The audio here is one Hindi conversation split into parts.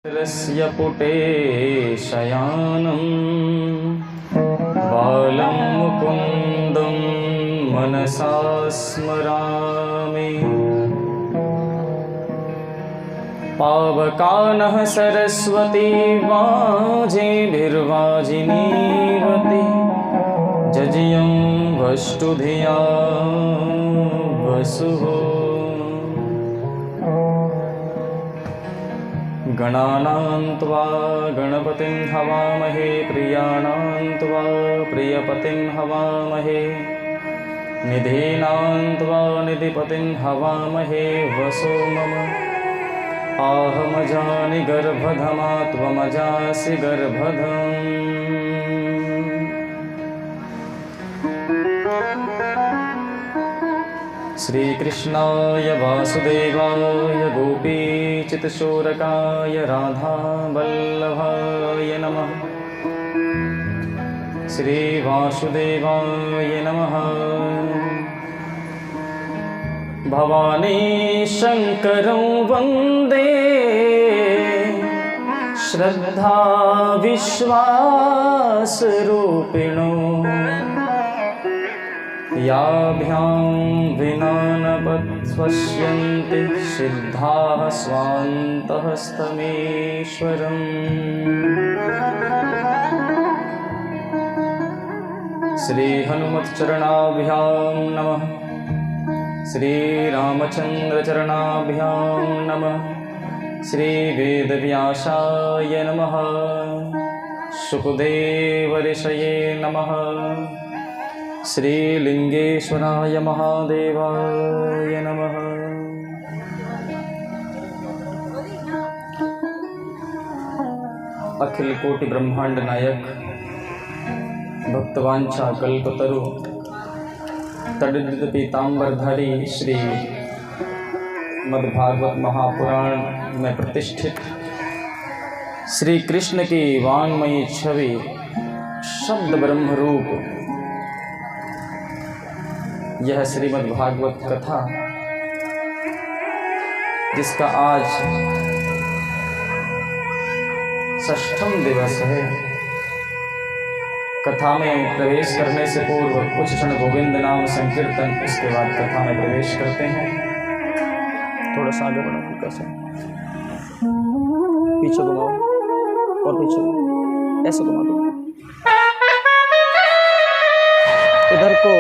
रस्य पुटे शयानं बालं मुकुन्दं मनसा स्मरामि। पावकानः सरस्वती वाजेभिर्वाजिनीवती जजियं वष्टुधिया वसुः। गणानां त्वा गणपतिं हवामहे प्रियाणां त्वा प्रियपतिं हवामहे निधीनां त्वा निधिपतिं हवामहे वसो मम। आहमजानि गर्भधमा त्वमजासि गर्भधम्। श्रीकृष्णाय वासुदेवाय गोपीचितशोरकाय राधावल्लभाय नमः। श्रीवासुदेवाय नमः। भवानी शङ्करं वन्दे श्रद्धा विश्वासरूपिणो याभ्यां विना न पश्यन्ति सिद्धाः स्वान्तहस्तमीश्वरम्। श्रीहनुमच्चरणाभ्यां नमः। श्रीरामचन्द्रचरणाभ्यां नमः। श्रीवेदव्यासाय नमः। शुकदेवऋषये नमः। श्रीलिंगेश्वराय महादेवाय नमः। अखिल कोटि ब्रह्मांड नायक भक्तवांछा कल्पतरु तडित पीतांबरधारी श्री मद्भागवत महापुराण में प्रतिष्ठित श्री कृष्ण की वाङ्मयी छवि शब्द ब्रह्म रूप यह श्रीमद् भागवत कथा, जिसका आज षष्ठम दिवस है। कथा में प्रवेश करने से पूर्व कुछ क्षण गोविंद नाम संकीर्तन, इसके बाद कथा में प्रवेश करते हैं। थोड़ा सा आगे बढ़ो, हल्का सा पीछे घुमाओ और पीछे ऐसे घुमा दो, इधर को।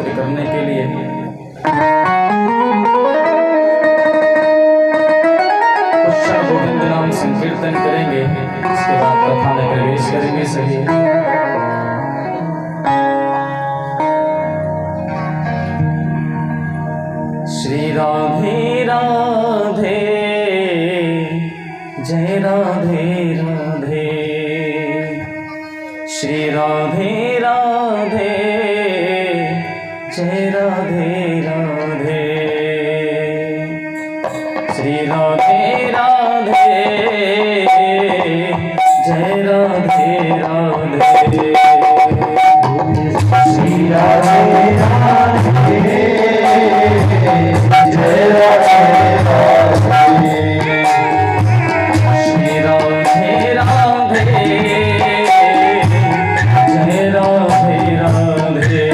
करने के लिए कुछ क्षण गोविंद नाम संकीर्तन करेंगे, इसके बाद कथा में प्रवेश करेंगे सभी। श्री राधे राधे जय राधे राधे। श्री राधे राधे जय राधे राधे। श्री राधे राधे जय राधे राधे। श्री राधे राधे जय राधे राधे। श्री राधे राधे जय राधे राधे।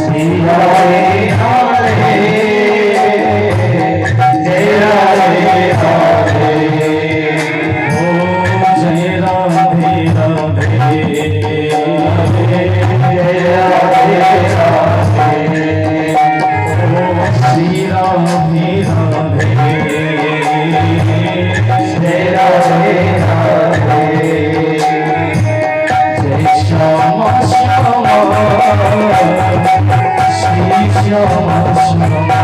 श्री राधे राधे जय राधे राधे। ओ जय राधे राधे जय राधे राधे। ओ श्री राधे राधे जय राधे राधे। जय श्यामा श्यामा श्री श्यामा श्यामा।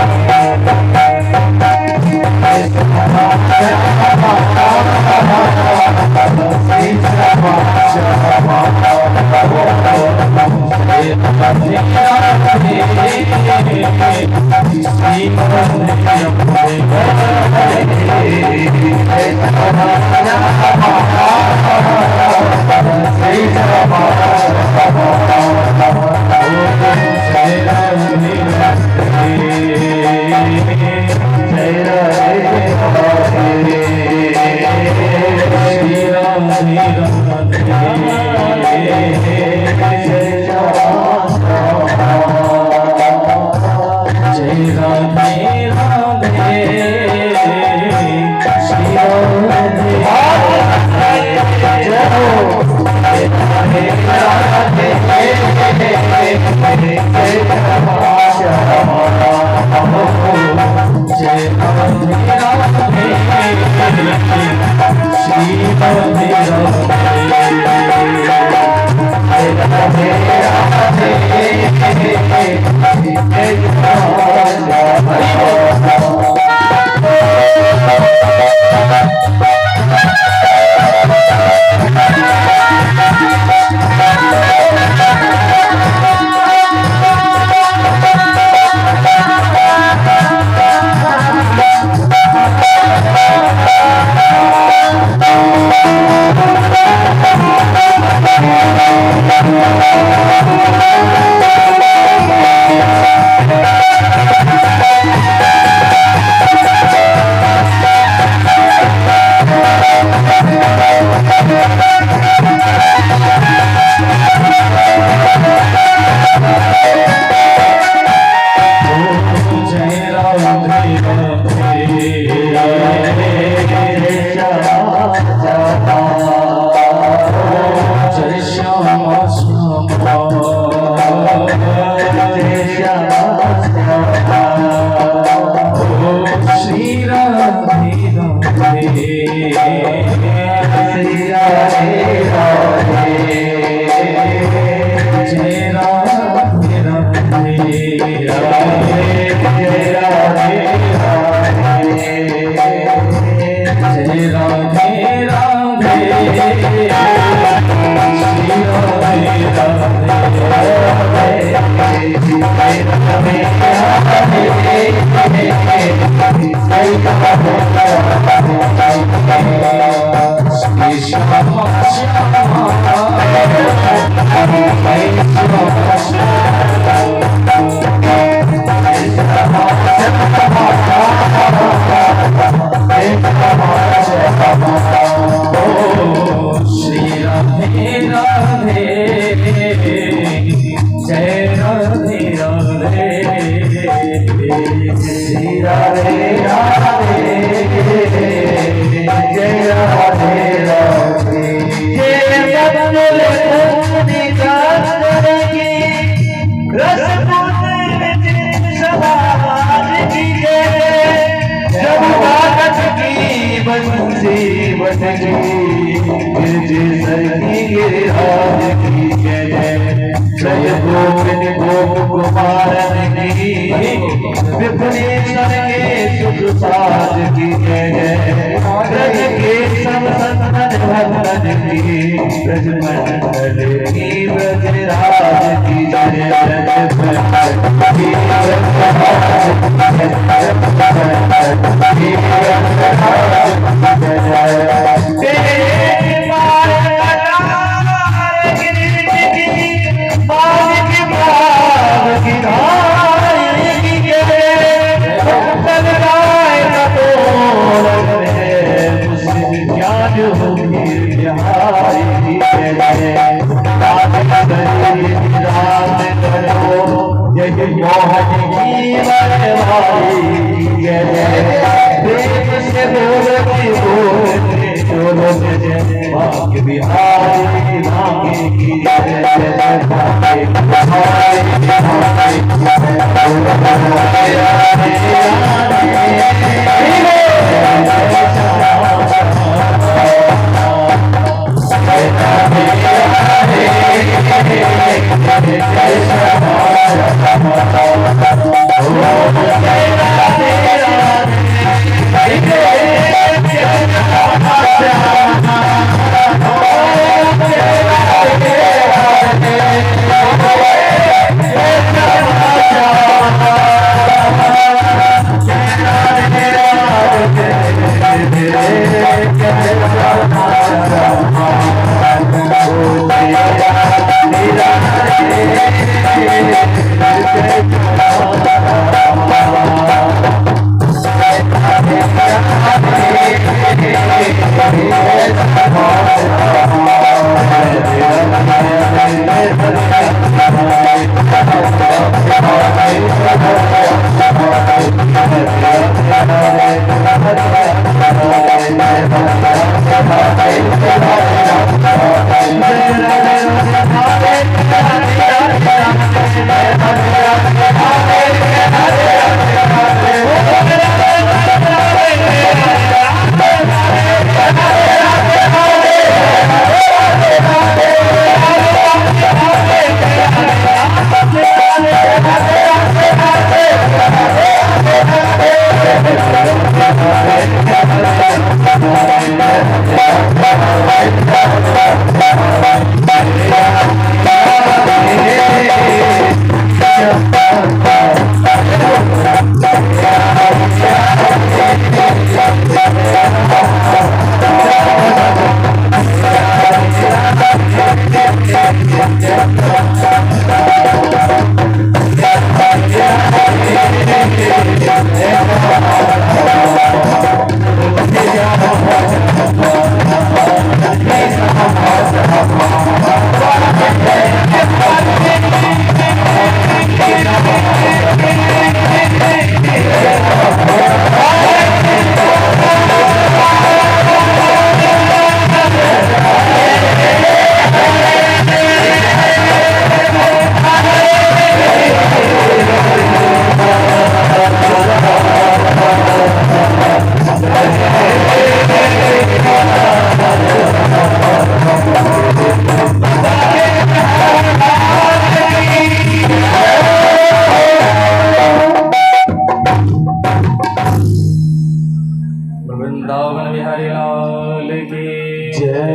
वृंदावन बिहारी लाल की जय।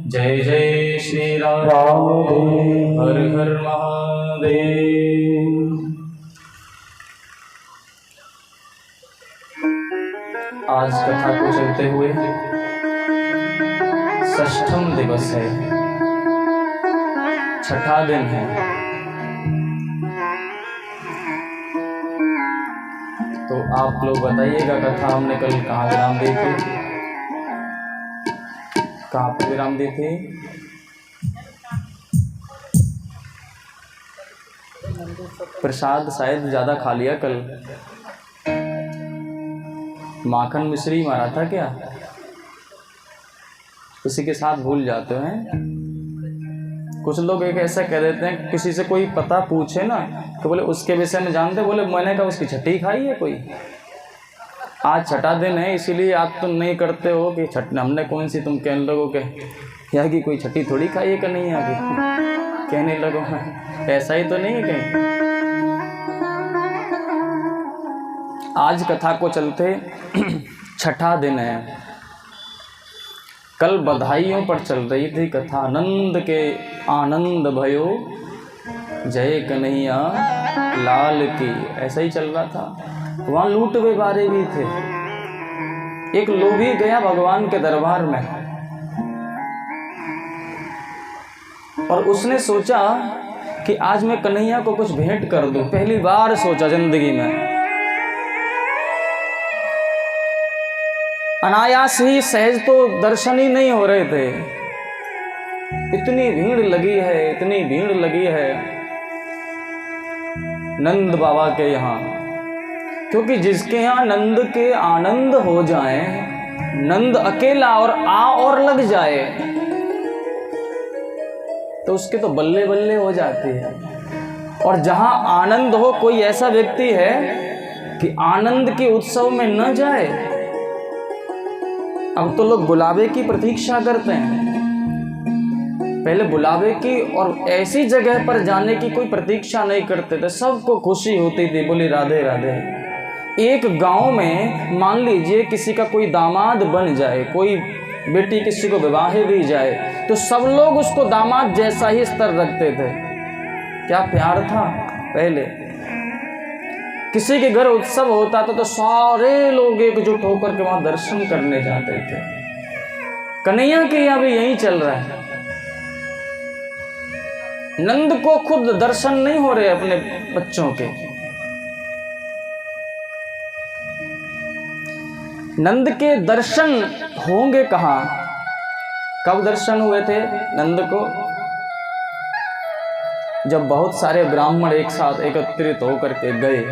जय जय श्री राम हर हर महादेव। आज कथा को चलते हुए षष्ठम दिवस है, छठा दिन है। तो आप लोग बताइएगा कथा हमने कल कहाँ विराम दी थी, कहाँ पर विराम दी थी? प्रसाद शायद ज़्यादा खा लिया कल, माखन मिश्री मारा था क्या? उसी के साथ भूल जाते हैं। कुछ लोग एक ऐसा कह देते हैं, किसी से कोई पता पूछे ना तो बोले उसके विषय में जानते, बोले मैंने कहा उसकी छठी खाई है कोई? आज छठा दिन है इसीलिए आप तुम नहीं करते हो कि छठ हमने कौन सी तुम कहने लगो के यहाँ की कोई छठी थोड़ी खाई है कि नहीं आगे कहने लगो, ऐसा ही तो नहीं है कहीं। आज कथा को चलते छठा दिन है। कल बधाइयों पर चल रही थी कथा, आनंद के आनंद भयो जय कन्हैया लाल की, ऐसा ही चल रहा था। वहाँ लूटवे बारे भी थे। एक लोभी गया भगवान के दरबार में और उसने सोचा कि आज मैं कन्हैया को कुछ भेंट कर दूं। पहली बार सोचा जिंदगी में। अनायास ही सहज तो दर्शन ही नहीं हो रहे थे, इतनी भीड़ लगी है, इतनी भीड़ लगी है नंद बाबा के यहाँ। क्योंकि जिसके यहाँ नंद के आनंद हो जाए, नंद अकेला और आ और लग जाए तो उसके तो बल्ले बल्ले हो जाती है। और जहाँ आनंद हो, कोई ऐसा व्यक्ति है कि आनंद के उत्सव में न जाए। अब तो लोग बुलावे की प्रतीक्षा करते हैं, पहले बुलावे की और ऐसी जगह पर जाने की कोई प्रतीक्षा नहीं करते थे। सबको खुशी होती थी, बोली राधे राधे। एक गांव में मान लीजिए किसी का कोई दामाद बन जाए, कोई बेटी किसी को विवाह दी जाए, तो सब लोग उसको दामाद जैसा ही स्तर रखते थे। क्या प्यार था पहले। किसी के घर उत्सव होता था तो सारे लोग एकजुट होकर के वहां दर्शन करने जाते थे। कन्हैया के यहाँ भी यही चल रहा है। नंद को खुद दर्शन नहीं हो रहे अपने बच्चों के। नंद के दर्शन होंगे कहाँ? कब दर्शन हुए थे नंद को? जब बहुत सारे ब्राह्मण एक साथ एकत्रित होकर के गए,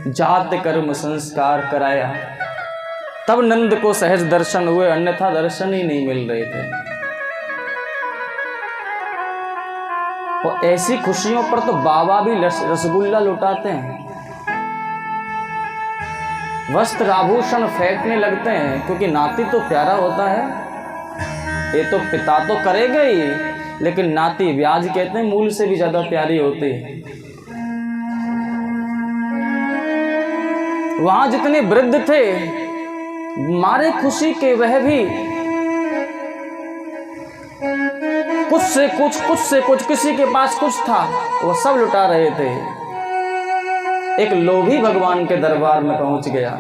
जात कर्म संस्कार कराया, तब नंद को सहज दर्शन हुए, अन्यथा दर्शन ही नहीं मिल रहे थे। और ऐसी खुशियों पर तो बाबा भी रसगुल्ला लुटाते हैं, वस्त्र आभूषण फेंकने लगते हैं, क्योंकि नाती तो प्यारा होता है। ये तो पिता तो करेगा ही, लेकिन नाती ब्याज कहते हैं, मूल से भी ज्यादा प्यारी होती है। वहां जितने वृद्ध थे मारे खुशी के, वह भी कुछ से कुछ, किसी के पास कुछ था वो सब लुटा रहे थे। एक लोभी भगवान के दरबार में पहुंच गया,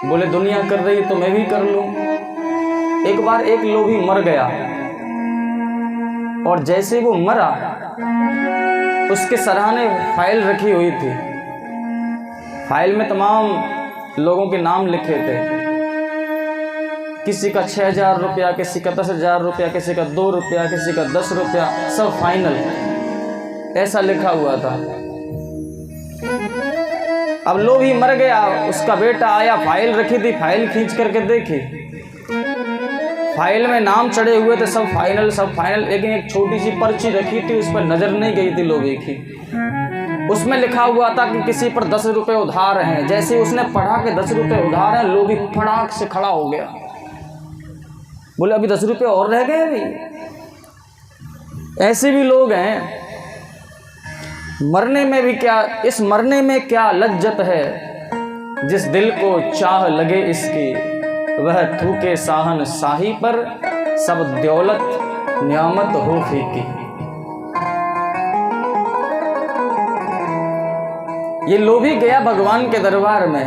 बोले दुनिया कर रही तो मैं भी कर लूं। एक बार एक लोभी मर गया और जैसे वो मरा, उसके सराहने फाइल रखी हुई थी फाइल में तमाम लोगों के नाम लिखे थे, किसी का 6,000 रुपया, किसी का 10,000 रुपया, किसी का 2 रुपया, किसी का 10 रुपया, सब फाइनल ऐसा लिखा हुआ था। अब लोग ही मर गया, उसका बेटा आया, फाइल रखी थी, फाइल खींच करके देखी, फाइल में नाम चढ़े हुए थे, सब फाइनल, लेकिन एक छोटी सी पर्ची रखी थी, उस पर नजर नहीं गई थी लोगों की। उसमें लिखा हुआ था कि किसी पर 10 रुपए उधार हैं। जैसे उसने पढ़ा कि 10 रुपए उधार हैं, लोग ही फटाक से खड़ा हो गया, बोले अभी 10 रुपए और रह गए। अभी ऐसे भी लोग हैं। मरने में भी क्या, इस मरने में क्या लज्जत है, जिस दिल को चाह लगे इसकी, वह थूके साहन शाही पर, सब दौलत नियामत हो फीकी। ये लोभी गया भगवान के दरबार में,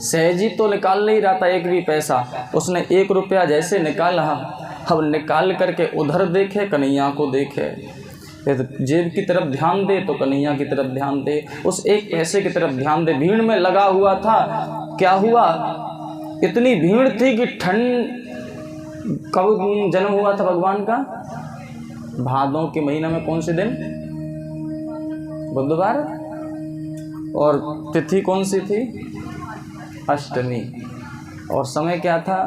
सहजी तो निकाल नहीं रहा था एक भी पैसा। उसने 1 रुपया जैसे निकाला, अब निकाल करके उधर देखे, कन्हैया को देखे, जेब की तरफ ध्यान दे तो कन्हैया की तरफ ध्यान दे, उस 1 पैसे की तरफ ध्यान दे। भीड़ में लगा हुआ था, क्या हुआ, इतनी भीड़ थी कि ठंड, कब जन्म हुआ था भगवान का, भादों के महीना में कौन से दिन, बुधवार, और तिथि कौन सी थी, अष्टमी, और समय क्या था,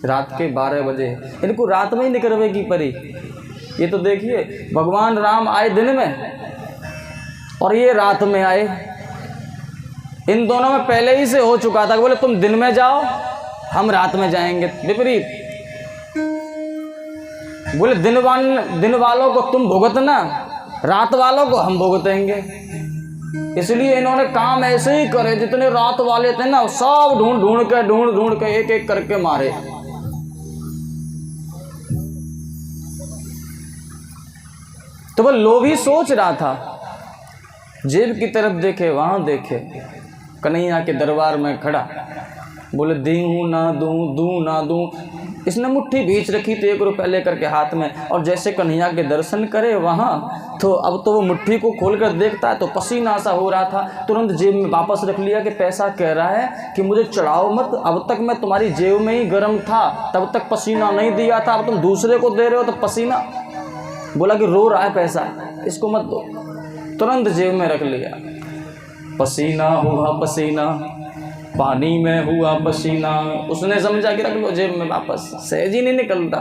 रात के 12 बजे। इनको रात में ही निकलवेगी परी। ये तो देखिए, भगवान राम आए दिन में और ये रात में आए। इन दोनों में पहले ही से हो चुका था, बोले तुम दिन में जाओ, हम रात में जाएंगे, विपरीत। बोले दिन वालों को तुम भुगतना, रात वालों को हम भुगतेंगे। इसलिए इन्होंने काम ऐसे ही करे, जितने रात वाले थे ना, सब ढूंढ के एक एक करके मारे। तो वह लोभी सोच रहा था, जेब की तरफ देखे, वहां देखे, कन्हैया के दरबार में खड़ा, बोले दूं ना दूं। इसने मुट्ठी बीच रखी थी 1 रुपया लेकर के हाथ में, और जैसे कन्हैया के दर्शन करे वहाँ, तो अब तो वो मुट्ठी को खोल कर देखता है तो पसीना सा हो रहा था। तुरंत जेब में वापस रख लिया कि पैसा कह रहा है कि मुझे चढ़ाओ मत, अब तक मैं तुम्हारी जेब में ही गर्म था, तब तक पसीना नहीं दिया था, अब तुम दूसरे को दे रहे हो तो पसीना। बोला कि रो रहा है पैसा, इसको मत दो। तुरंत जेब में रख लिया। पसीना हुआ पसीना, पानी में हुआ पसीना, उसने समझा कि रख लो जेब में वापस, सहज ही नहीं निकलता।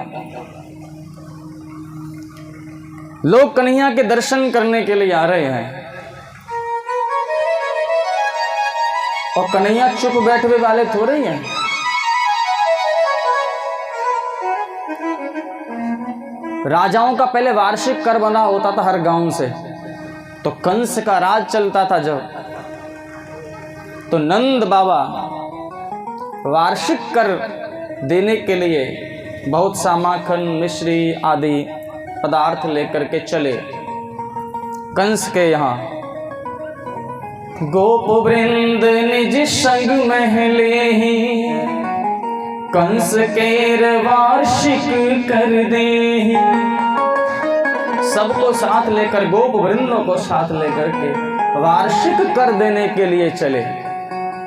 लोग कन्हैया के दर्शन करने के लिए आ रहे हैं और कन्हैया चुप बैठे वाले थोड़े ही हैं। राजाओं का पहले वार्षिक कर बना होता था हर गांव से, तो कंस का राज चलता था जब, तो नंद बाबा वार्षिक कर देने के लिए बहुत सा माखन, मिश्री आदि पदार्थ लेकर के चले कंस के यहाँ। गोप वृंद निज संग महले ही, कंस केर वार्षिक कर दे। सबको साथ लेकर, गोप वृंदों को साथ लेकर के वार्षिक कर देने के लिए चले।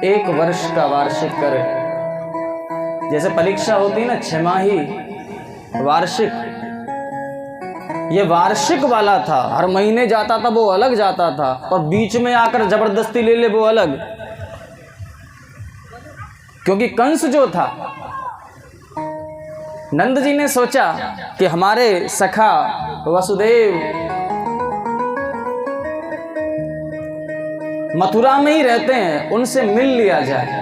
1 वर्ष का वार्षिक कर, जैसे परीक्षा होती ना 6 माही वार्षिक, ये वार्षिक वाला था। हर महीने जाता था वो अलग जाता था, और बीच में आकर जबरदस्ती ले ले वो अलग। क्योंकि कंस जो था, नंद जी ने सोचा कि हमारे सखा वसुदेव मथुरा में ही रहते हैं, उनसे मिल लिया जाए।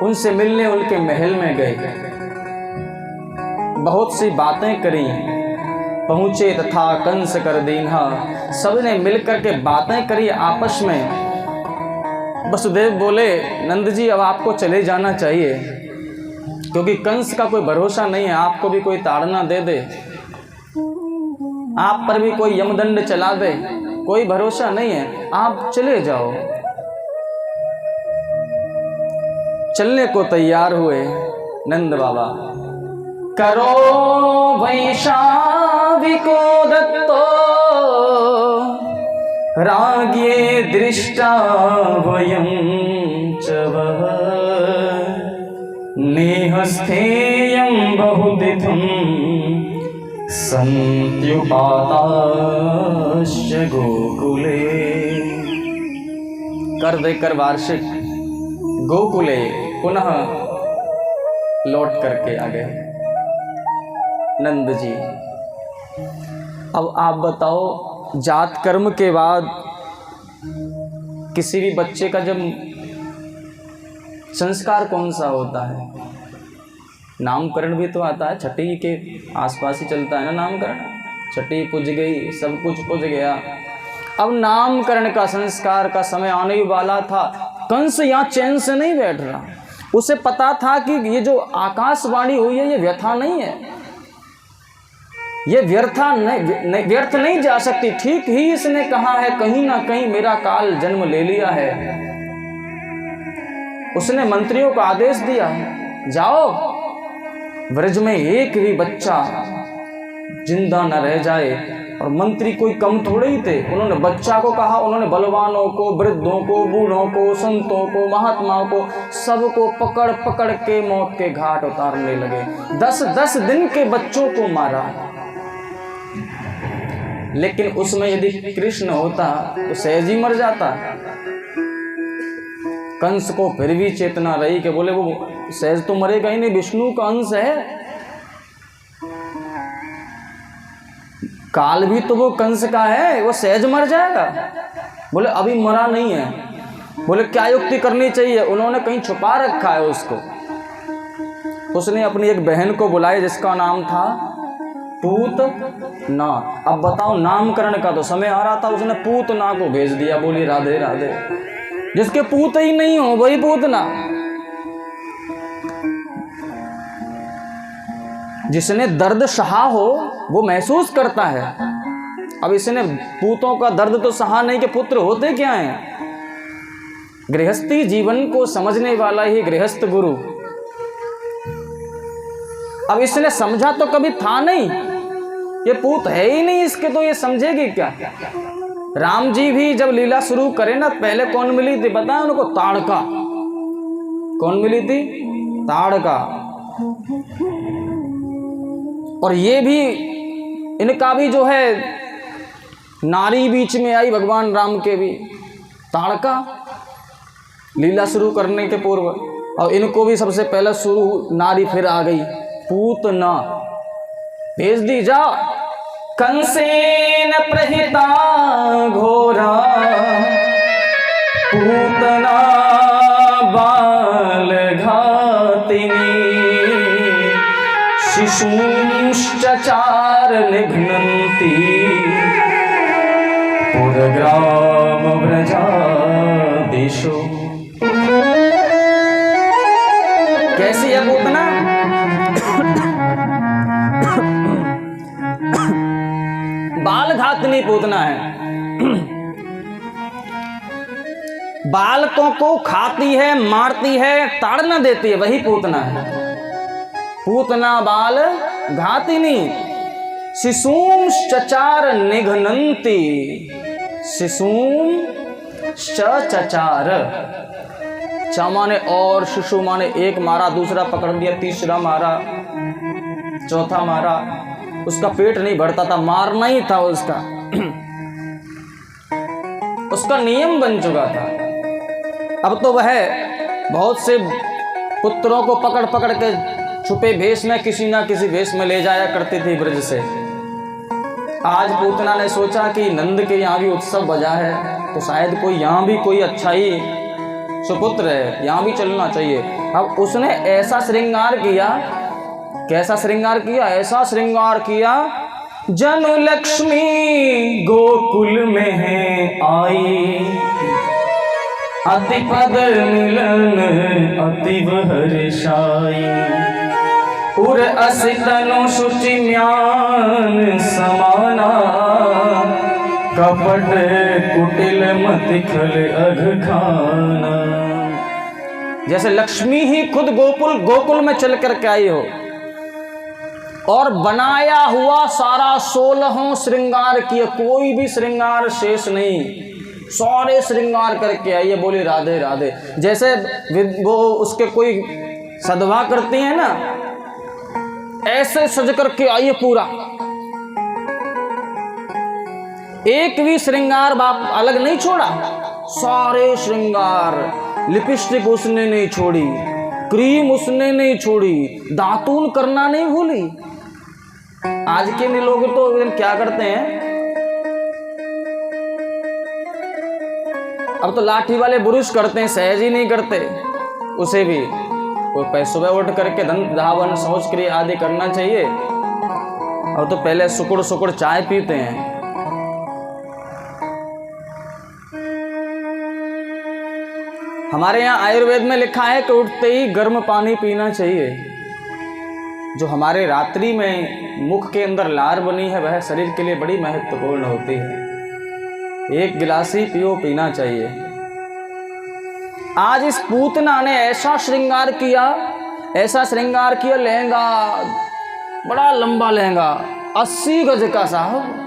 उनसे मिलने उनके महल में गए, बहुत सी बातें करी, पहुंचे तथा कंस कर दीन्हा। सबने मिलकर के बातें करी आपस में। वसुदेव बोले, नंद जी अब आपको चले जाना चाहिए, क्योंकि कंस का कोई भरोसा नहीं है, आपको भी कोई ताड़ना दे दे, आप पर भी कोई यमदंड चला दे, कोई भरोसा नहीं है, आप चले जाओ। चलने को तैयार हुए नंद बाबा। करो वैशाविको दत्तो राज्ञे दृष्टा वयं च वः नेहस्थेयं बहुतिथं सन्त्युपाताश्च गोकुले। कर देकर वार्षिक गोकुले पुनः लौट करके आ गए नंद जी। अब आप बताओ, जात कर्म के बाद किसी भी बच्चे का जब संस्कार कौन सा होता है? नामकरण भी तो आता है, छठी के आसपास ही चलता है ना नामकरण। छठी पूज गई, सब कुछ पूज गया। अब नामकरण का संस्कार का समय आने ही वाला था। कंस यहाँ चैन से नहीं बैठ रहा। उसे पता था कि ये जो आकाशवाणी हुई है ये व्यथा नहीं है, ये व्यर्थ नहीं जा सकती। ठीक ही इसने कहा है, कहीं ना कहीं मेरा काल जन्म ले लिया है। उसने मंत्रियों को आदेश दिया, जाओ व्रज में एक भी बच्चा जिंदा न रह जाए। और मंत्री कोई कम थोड़े ही थे। उन्होंने बच्चा को कहा, उन्होंने बलवानों को, वृद्धों को, बूढ़ों को, संतों को, महात्माओं को, सबको पकड़ पकड़ के मौत के घाट उतारने लगे। 10-10 दिन के बच्चों को मारा। लेकिन उसमें यदि कृष्ण होता तो सहज ही मर जाता। कंस को फिर भी चेतना रही कि बोले वो सहज तो मरेगा ही नहीं, विष्णु का अंश है। काल भी तो वो कंस का है, वो सहज मर जाएगा। बोले अभी मरा नहीं है। बोले क्या युक्ति करनी चाहिए? उन्होंने कहीं छुपा रखा है उसको। उसने अपनी एक बहन को बुलाया जिसका नाम था पूतना। अब बताओ, नामकरण का तो समय आ रहा था, उसने पूतना को भेज दिया। बोली राधे राधे। जिसके पूत ही नहीं हो वही पूतना। जिसने दर्द सहा हो वो महसूस करता है। अब इसने पूतों का दर्द तो सहा नहीं कि पुत्र होते क्या हैं। गृहस्थी जीवन को समझने वाला ही गृहस्थ गुरु। अब इसने समझा तो कभी था नहीं, ये पूत है ही नहीं इसके, तो ये समझेगी क्या? राम जी भी जब लीला शुरू करे ना, पहले कौन मिली थी बताया उनको? ताड़का। कौन मिली थी? ताड़का। और ये भी, इनका भी जो है नारी बीच में आई भगवान राम के भी, ताड़का, लीला शुरू करने के पूर्व। और इनको भी सबसे पहले शुरू नारी फिर आ गई, पूतना। भेज दी, जा। कंसेन प्रहिता घोरा पूतना बाल घातिनी शिशुश्चचार निघ्नन्ति पुरग्राम व्रजादिषु। कैसी है पूतना? बाल घातनी पूतना है। बालकों को खाती है, मारती है, ताड़ना देती है, वही पूतना है। पूतना बाल घातिनी शिशूम चचार निघ्नन्ति। शिशूम चचार, चा माने और, शिशु माने एक मारा, दूसरा पकड़ लिया, तीसरा मारा, चौथा मारा। उसका पेट नहीं भरता था, मारना ही था उसका। उसका नियम बन चुका था। अब तो वह बहुत से पुत्रों को पकड़ पकड़ के छुपे भेष में, किसी ना किसी भेष में ले जाया करती थी ब्रज से। आज पूतना ने सोचा कि नंद के यहाँ भी उत्सव बजा है, तो शायद कोई यहाँ भी कोई अच्छा ही सुपुत्र है, यहाँ भी चलना चाहिए। अब उसने ऐसा श्रृंगार किया। कैसा श्रृंगार किया? ऐसा श्रृंगार किया, जनु लक्ष्मी गोकुल में है आई, अतिपद मिलन अतिव हर्षाई, उर असितनु शुचि म्यान समाना, कपट कुटिल मति खल अघ खाना। जैसे लक्ष्मी ही खुद गोकुल में चल कर के आई हो और बनाया हुआ सारा 16 श्रृंगार किए, कोई भी श्रृंगार शेष नहीं, सारे श्रृंगार करके आइए, बोली राधे राधे। जैसे वो उसके कोई सदवा करती है ना, ऐसे सज करके आइए पूरा, एक भी श्रृंगार बाप अलग नहीं छोड़ा, सारे श्रृंगार। लिपस्टिक उसने नहीं छोड़ी, क्रीम उसने नहीं छोड़ी, दातून करना नहीं भूली। आज के नहीं लोग तो क्या करते हैं, अब तो लाठी वाले बुरुश करते हैं, सहज ही नहीं करते उसे भी। कोई सुबह उठ करके धन धावन सोच क्रिया आदि करना चाहिए, अब तो पहले सुकुड़ सुकुड़ चाय पीते हैं। हमारे यहाँ आयुर्वेद में लिखा है कि उठते ही गर्म पानी पीना चाहिए। जो हमारे रात्रि में मुख के अंदर लार बनी है वह शरीर के लिए बड़ी महत्वपूर्ण होती है, एक गिलास ही पियो, पीना चाहिए। आज इस पूतना ने ऐसा श्रृंगार किया, ऐसा श्रृंगार किया, लहंगा बड़ा लंबा लहंगा 80 गज का साहब,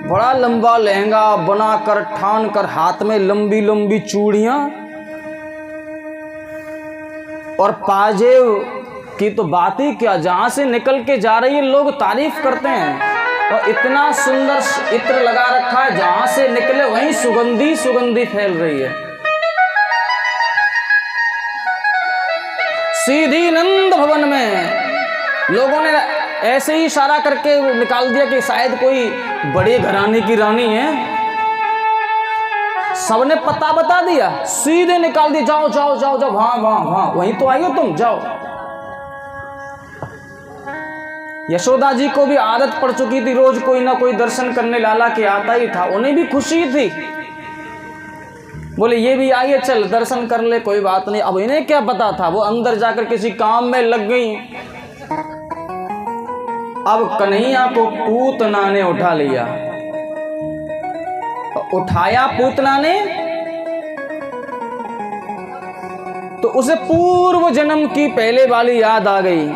बड़ा लंबा लहंगा बनाकर ठान कर, हाथ में लंबी लंबी चूड़ियां, और पाजेब की तो बात ही क्या, जहां से निकल के जा रही है लोग तारीफ करते हैं। और इतना सुंदर इत्र लगा रखा है, जहां से निकले वहीं सुगंधी सुगंधी फैल रही है। सीधी नंद भवन में लोगों ने ऐसे ही इशारा करके निकाल दिया कि शायद कोई बड़े घराने की रानी है, सबने पता बता दिया, सीधे निकाल दिया, जाओ जाओ जाओ जाओ, वहां वहां वहां, वहीं तो आई हो तुम, जाओ। यशोदा जी को भी आदत पड़ चुकी थी, रोज कोई ना कोई दर्शन करने लाला के आता ही था, उन्हें भी खुशी थी, बोले ये भी आई है, चल दर्शन कर ले, कोई बात नहीं। अब इन्हें क्या पता था, वो अंदर जाकर किसी काम में लग गई। अब कन्हैया को पूतना ने उठा लिया, उठाया पूतना ने तो उसे पूर्व जन्म की पहले वाली याद आ गई,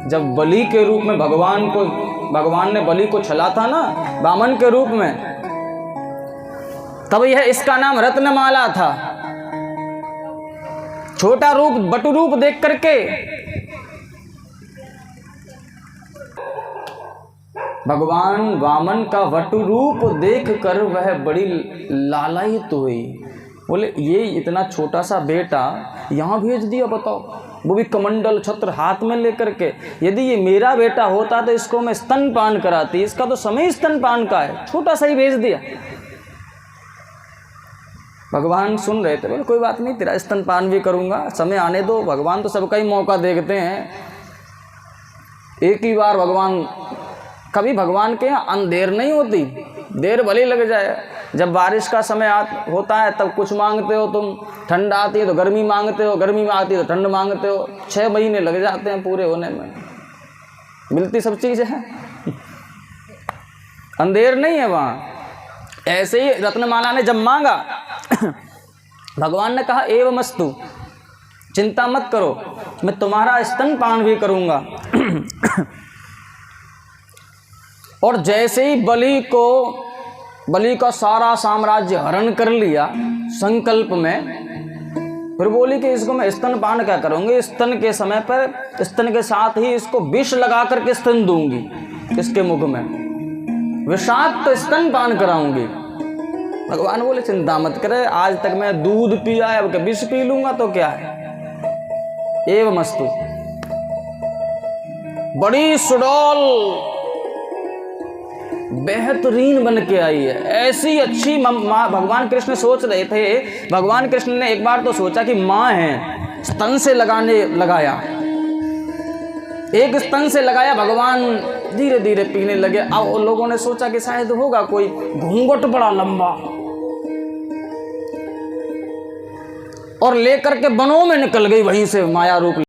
जब बलि के रूप में भगवान ने बलि को छला था ना, वामन के रूप में, तब यह इसका नाम रत्नमाला था। छोटा रूप बटु रूप देख करके भगवान वामन का वटु रूप देखकर वह बड़ी लालायित हुई, बोले ये इतना छोटा सा बेटा यहाँ भेज दिया, बताओ, वो भी कमंडल छत्र हाथ में लेकर के। यदि ये मेरा बेटा होता तो इसको मैं स्तनपान कराती, इसका तो समय स्तनपान का है, छोटा सा ही भेज दिया। भगवान सुन रहे थे, बोले कोई बात नहीं, तेरा स्तनपान भी करूँगा, समय आने दो, भगवान तो सबका ही मौका देखते हैं। एक ही बार भगवान, कभी भगवान के यहाँ अंधेर नहीं होती, देर भले लग जाए। जब बारिश का समय होता है तब कुछ मांगते हो तुम, ठंड आती है तो गर्मी मांगते हो, गर्मी में आती है तो ठंड मांगते हो, 6 महीने लग जाते हैं पूरे होने में, मिलती सब चीज़ें हैं, अंधेर नहीं है वहाँ। ऐसे ही रत्नमाला ने जब मांगा भगवान ने कहा एवमस्तु, चिंता मत करो, मैं तुम्हारा स्तनपान भी करूँगा। और जैसे ही बलि का सारा साम्राज्य हरण कर लिया संकल्प में, फिर बोली कि इसको मैं स्तनपान क्या करूँगी, स्तन के समय पर स्तन के साथ ही इसको विष लगा करके स्तन दूंगी, इसके मुख में विषाक्त स्तनपान कराऊंगी। भगवान बोले चिंता मत करे, आज तक मैं दूध पिया है, अब विष पी लूंगा तो क्या है। एवमस्तु, बड़ी सुडौल बेहतरीन बन के आई है, ऐसी अच्छी माँ। भगवान कृष्ण सोच रहे थे, भगवान कृष्ण ने एक बार तो सोचा कि माँ है, स्तन से लगाया, एक स्तन से लगाया, भगवान धीरे धीरे पीने लगे। अब लोगों ने सोचा कि शायद होगा कोई घूंघट बड़ा लंबा, और लेकर के वनों में निकल गई, वहीं से माया रूप